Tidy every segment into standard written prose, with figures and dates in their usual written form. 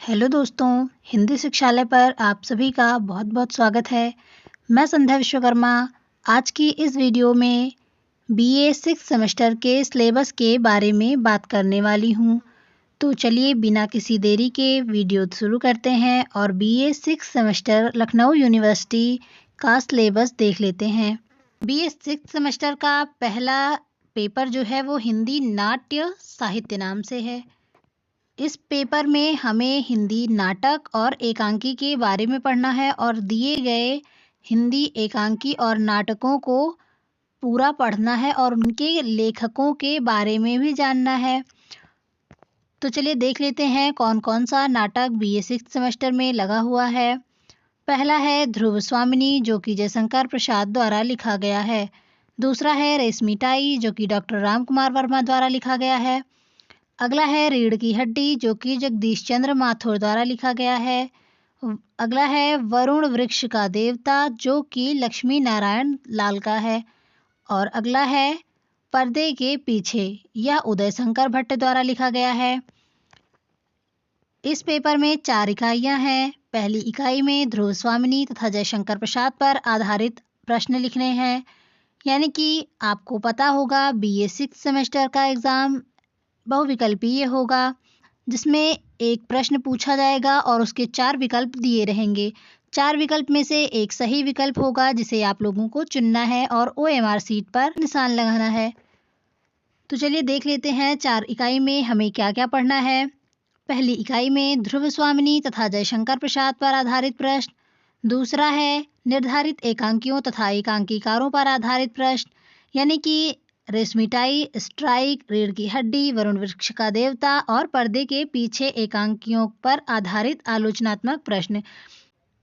Hello दोस्तों, हिंदी शिक्षालय पर आप सभी का बहुत-बहुत स्वागत है। मैं संध्या विश्वकर्मा आज की इस वीडियो में बीए 6 सेमेस्टर के सिलेबस के बारे में बात करने वाली हूँ। तो चलिए बिना किसी देरी के वीडियो शुरू करते हैं और बीए 6 सेमेस्टर लखनऊ यूनिवर्सिटी का सिलेबस देख लेते हैं। बीए 6 सेमेस्टर का पहला पेपर जो है वो हिंदी नाट्य साहित्य नाम से है। इस पेपर में हमें हिंदी नाटक और एकांकी के बारे में पढ़ना है और दिए गए हिंदी एकांकी और नाटकों को पूरा पढ़ना है और उनके लेखकों के बारे में भी जानना है। तो चलिए देख लेते हैं कौन कौन सा नाटक बीए 6 सेमेस्टर में लगा हुआ है। पहला है ध्रुव स्वामिनी जो कि जयशंकर प्रसाद द्वारा लिखा गया है। दूसरा है रेशमिताई जो कि डॉक्टर राम कुमार वर्मा द्वारा लिखा गया है। अगला है रीढ़ की हड्डी जो कि जगदीश चंद्र माथुर द्वारा लिखा गया है। अगला है वरुण वृक्ष का देवता जो कि लक्ष्मी नारायण लाल का है। और अगला है पर्दे के पीछे, यह उदय शंकर भट्ट द्वारा लिखा गया है। इस पेपर में 4 इकाइयां हैं। पहली इकाई में ध्रुव स्वामिनी तथा जयशंकर प्रसाद पर आधारित प्रश्न लिखने हैं। यानी कि आपको पता होगा बीए 6 सेमेस्टर का एग्ज़ाम बहुविकल्पीय होगा जिसमें एक प्रश्न पूछा जाएगा और उसके 4 विकल्प दिए रहेंगे। 4 विकल्प में से एक सही विकल्प होगा जिसे आप लोगों को चुनना है और ओएमआर सीट पर निशान लगाना है। तो चलिए देख लेते हैं 4 इकाई में हमें क्या क्या पढ़ना है। पहली इकाई में ध्रुव स्वामिनी तथा जयशंकर प्रसाद पर आधारित प्रश्न। दूसरा है निर्धारित एकांकियों तथा एकांकीकारों पर आधारित प्रश्न यानी कि रेशमिताई, स्ट्राइक, रीढ़ की हड्डी, वरुण वृक्ष का देवता और पर्दे के पीछे एकांकियों पर आधारित आलोचनात्मक प्रश्न।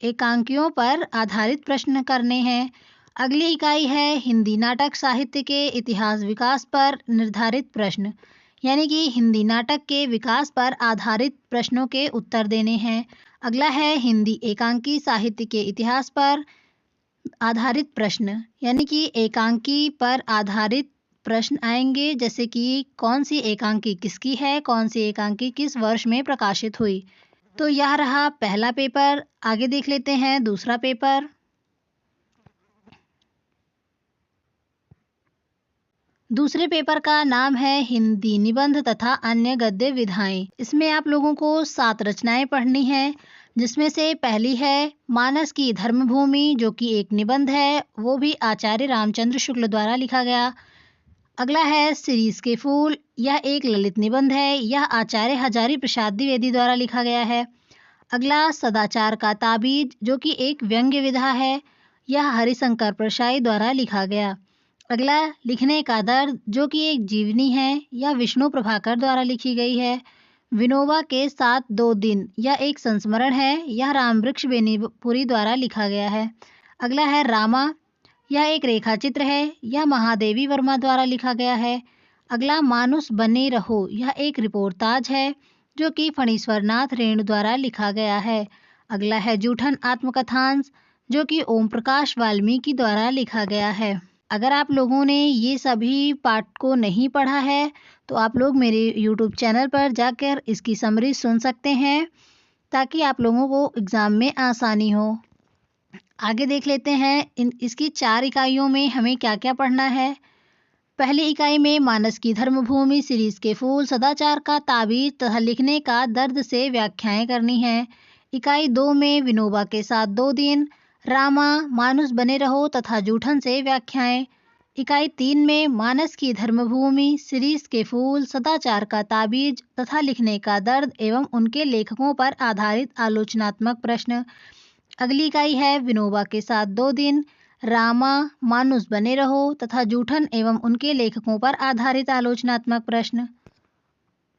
एकांकियों पर आधारित प्रश्न करने हैं। अगली इकाई है हिंदी नाटक साहित्य के इतिहास विकास पर निर्धारित प्रश्न यानी कि हिंदी नाटक के विकास पर आधारित प्रश्नों के उत्तर देने हैं। अगला है हिंदी एकांकी साहित्य के इतिहास पर आधारित प्रश्न यानी कि एकांकी पर आधारित प्रश्न आएंगे जैसे कि कौन सी एकांकी किसकी है, कौन सी एकांकी किस वर्ष में प्रकाशित हुई। तो यह रहा पहला पेपर। आगे देख लेते हैं दूसरा पेपर। दूसरे पेपर का नाम है हिंदी निबंध तथा अन्य गद्य विधाएं। इसमें आप लोगों को 7 रचनाएं पढ़नी हैं जिसमें से पहली है मानस की धर्मभूमि जो कि एक निबंध है, वो भी आचार्य रामचंद्र शुक्ल द्वारा लिखा गया। अगला है शिरीष के फूल, यह एक ललित निबंध है, यह आचार्य हजारी प्रसाद द्विवेदी द्वारा लिखा गया है। अगला सदाचार का ताबीज जो कि एक व्यंग्य विधा है, यह हरिशंकर परशाई द्वारा लिखा गया। अगला लिखने का दर्द जो कि एक जीवनी है, यह विष्णु प्रभाकर द्वारा लिखी गई है। विनोबा के साथ 2 दिन, यह एक संस्मरण है, यह रामवृक्ष बेनीपुरी द्वारा लिखा गया है। अगला है रामा, यह एक रेखा चित्र है, यह महादेवी वर्मा द्वारा लिखा गया है। अगला मानुस बने रहो, यह एक रिपोर्टाज है जो कि फणीश्वर नाथ रेणु द्वारा लिखा गया है। अगला है जूठन आत्मकथांश जो कि ओम प्रकाश वाल्मीकि द्वारा लिखा गया है। अगर आप लोगों ने ये सभी पार्ट को नहीं पढ़ा है तो आप लोग मेरे यूट्यूब चैनल पर जाकर इसकी समरी सुन सकते हैं ताकि आप लोगों को एग्ज़ाम में आसानी हो। आगे देख लेते हैं इसकी 4 इकाइयों में हमें क्या क्या पढ़ना है। पहली इकाई में मानस की धर्मभूमि, शिरीष के फूल, सदाचार का ताबीज तथा लिखने का दर्द से व्याख्याएं करनी है। इकाई 2 में विनोबा के साथ 2 दिन, रामा, मानुस बने रहो तथा जूठन से व्याख्याएं। इकाई 3 में मानस की धर्मभूमि, शिरीष के फूल, सदाचार का ताबीज तथा लिखने का दर्द एवं उनके लेखकों पर आधारित आलोचनात्मक प्रश्न। अगली इकाई है विनोबा के साथ 2 दिन, रामा, मानुस बने रहो तथा जूठन एवं उनके लेखकों पर आधारित आलोचनात्मक प्रश्न।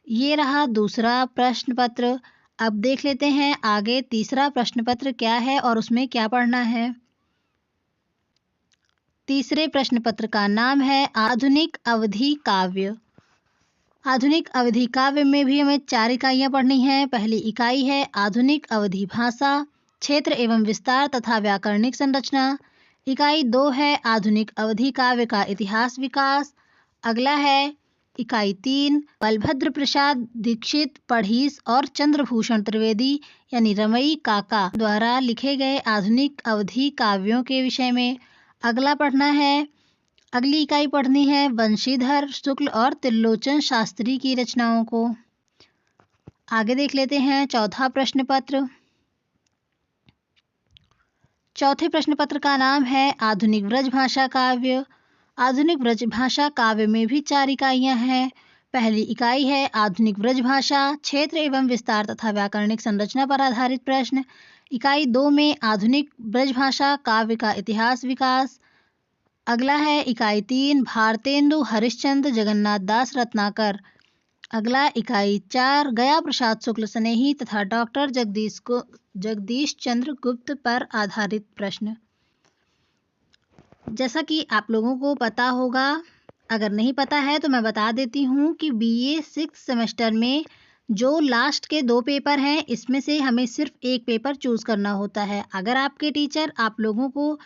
ये रहा दूसरा प्रश्न पत्र। अब देख लेते हैं आगे तीसरा प्रश्न पत्र क्या है और उसमें क्या पढ़ना है। तीसरे प्रश्न पत्र का नाम है आधुनिक अवधि काव्य। आधुनिक अवधि काव्य में भी हमें 4 इकाइयां पढ़नी हैं। पहली इकाई है आधुनिक अवधि भाषा, क्षेत्र एवं विस्तार तथा व्याकरणिक संरचना। इकाई 2 है आधुनिक अवधि काव्य का इतिहास विकास। अगला है इकाई 3 बलभद्र प्रसाद दीक्षित पढ़ीस और चंद्रभूषण त्रिवेदी यानी रमई काका द्वारा लिखे गए आधुनिक अवधि काव्यों के विषय में। अगला पढ़ना है, अगली इकाई पढ़नी है बंशीधर शुक्ल और त्रिलोचन शास्त्री की रचनाओं को। आगे देख लेते हैं चौथा प्रश्न पत्र। चौथे प्रश्न पत्र का नाम है आधुनिक ब्रजभाषा काव्य। आधुनिक ब्रजभाषा काव्य में भी 4 इकाइयां हैं। पहली इकाई है आधुनिक ब्रजभाषा, क्षेत्र एवं विस्तार तथा व्याकरणिक संरचना पर आधारित प्रश्न। इकाई 2 में आधुनिक ब्रजभाषा काव्य का इतिहास विकास। अगला है इकाई 3 भारतेंदु हरिश्चंद्र जगन्नाथ दास रत्नाकर। अगला इकाई 4 गया प्रसाद शुक्ल स्नेही तथा डॉक्टर जगदीश चंद्र गुप्त पर आधारित प्रश्न। जैसा कि आप लोगों को पता होगा, अगर नहीं पता है तो मैं बता देती हूँ कि BA 6th सेमेस्टर में जो लास्ट के 2 पेपर हैं, इसमें से हमें सिर्फ एक पेपर चूज़ करना होता है। अगर आपके टीचर आप लोगों को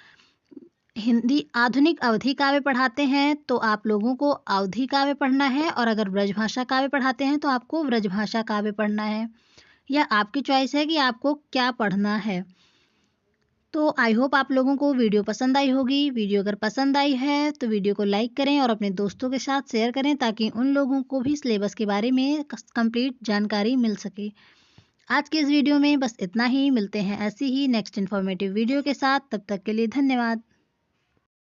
हिंदी आधुनिक अवधि काव्य पढ़ाते हैं तो आप लोगों को अवधि काव्य पढ़ना है, और अगर ब्रजभाषा काव्य पढ़ाते हैं तो आपको ब्रजभाषा काव्य पढ़ना है। यह आपकी चॉइस है कि आपको क्या पढ़ना है। तो आई होप आप लोगों को वीडियो पसंद आई होगी। वीडियो अगर पसंद आई है तो वीडियो को लाइक करें और अपने दोस्तों के साथ शेयर करें ताकि उन लोगों को भी सिलेबस के बारे में कंप्लीट जानकारी मिल सके। आज के इस वीडियो में बस इतना ही। मिलते हैं ऐसी ही नेक्स्ट इन्फॉर्मेटिव वीडियो के साथ। तब तक के लिए धन्यवाद।